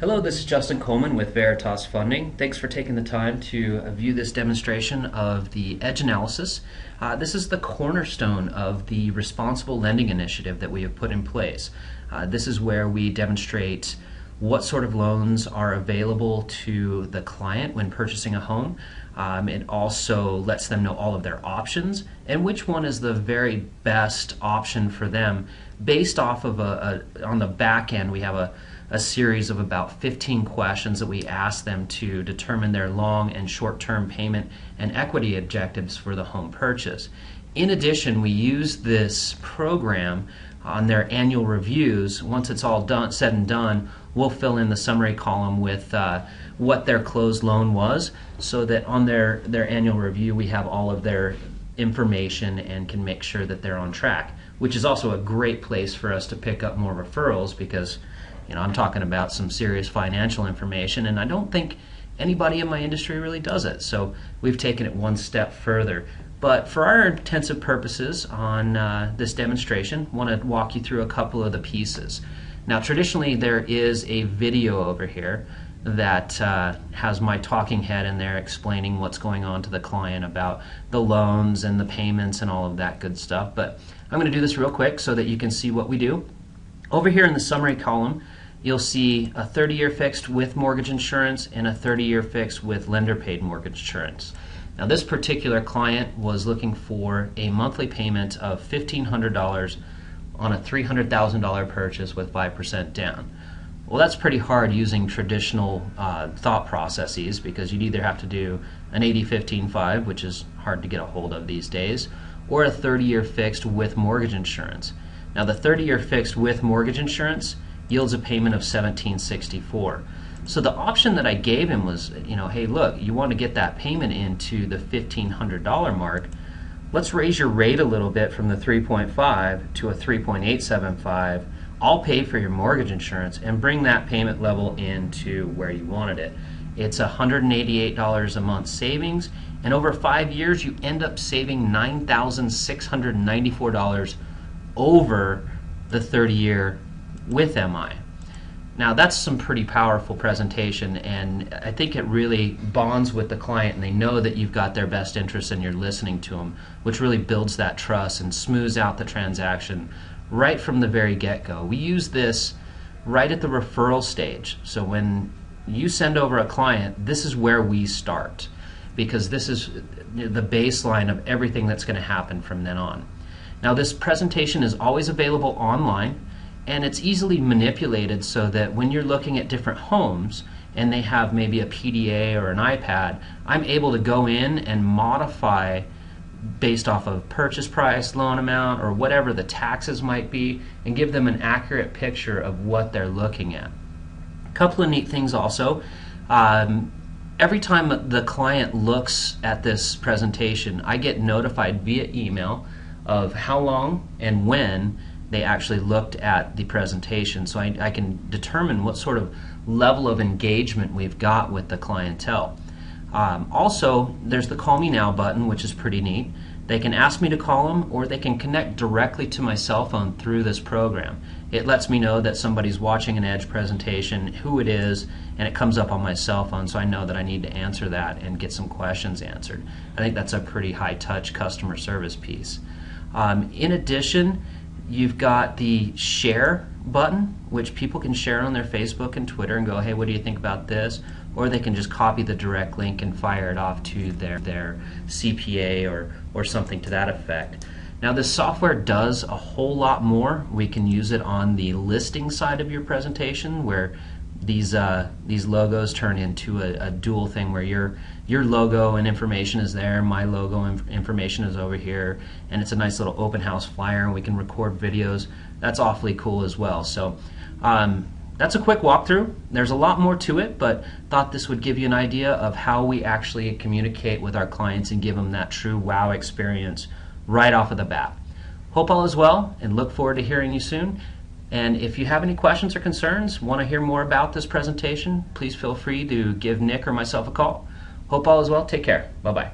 Hello, this is Justin Coleman with Veritas Funding. Thanks for taking the time to view this demonstration of the edge analysis. This is the cornerstone of the responsible lending initiative that we have put in place. This is where we demonstrate what sort of loans are available to the client when purchasing a home. It also lets them know all of their options and which one is the very best option for them based off of on the back end we have a series of about 15 questions that we ask them to determine their long and short-term payment and equity objectives for the home purchase. In addition, we use this program on their annual reviews. Once it's all said and done, we'll fill in the summary column with what their closed loan was, so that on their annual review we have all of their information and can make sure that they're on track, which is also a great place for us to pick up more referrals, because I'm talking about some serious financial information, and I don't think anybody in my industry really does it. So we've taken it one step further. But for our intensive purposes on this demonstration, I want to walk you through a couple of the pieces. Now, traditionally, there is a video over here that has my talking head in there explaining what's going on to the client about the loans and the payments and all of that good stuff. But I'm going to do this real quick so that you can see what we do. Over here in the summary column, you'll see a 30-year fixed with mortgage insurance and a 30-year fixed with lender-paid mortgage insurance. Now, this particular client was looking for a monthly payment of $1,500 on a $300,000 purchase with 5% down. Well, that's pretty hard using traditional thought processes, because you'd either have to do an 80-15-5, which is hard to get a hold of these days, or a 30-year fixed with mortgage insurance. Now, the 30-year fixed with mortgage insurance yields a payment of $1,764. So the option that I gave him was, hey, look, you want to get that payment into the $1,500 mark. Let's raise your rate a little bit from the 3.5 to a 3.875. I'll pay for your mortgage insurance and bring that payment level into where you wanted it. It's $188 a month savings, and over 5 years you end up saving $9,694 over the 30-year with MI. Now, that's some pretty powerful presentation, and I think it really bonds with the client, and they know that you've got their best interest and you're listening to them, which really builds that trust and smooths out the transaction right from the very get-go. We use this right at the referral stage. So when you send over a client, this is where we start, because this is the baseline of everything that's going to happen from then on. Now, this presentation is always available online, and it's easily manipulated so that when you're looking at different homes and they have maybe a PDA or an iPad, I'm able to go in and modify based off of purchase price, loan amount, or whatever the taxes might be, and give them an accurate picture of what they're looking at. A couple of neat things also. Every time the client looks at this presentation, I get notified via email of how long and when they actually looked at the presentation, so I can determine what sort of level of engagement we've got with the clientele. Also, there's the Call Me Now button, which is pretty neat. They can ask me to call them, or they can connect directly to my cell phone through this program. It lets me know that somebody's watching an Edge presentation, who it is, and it comes up on my cell phone, so I know that I need to answer that and get some questions answered. I think that's a pretty high-touch customer service piece. In addition, you've got the share button, which people can share on their Facebook and Twitter and go, hey, what do you think about this? Or they can just copy the direct link and fire it off to their CPA or something to that effect. Now, this software does a whole lot more. We can use it on the listing side of your presentation, where these logos turn into a dual thing where your logo and information is there, my logo and information is over here, and it's a nice little open house flyer, and we can record videos. That's awfully cool as well. So that's a quick walkthrough. There's a lot more to it, but thought this would give you an idea of how we actually communicate with our clients and give them that true wow experience right off of the bat. Hope all is well, and look forward to hearing you soon. And if you have any questions or concerns, want to hear more about this presentation, please feel free to give Nick or myself a call. Hope all is well. Take care. Bye-bye.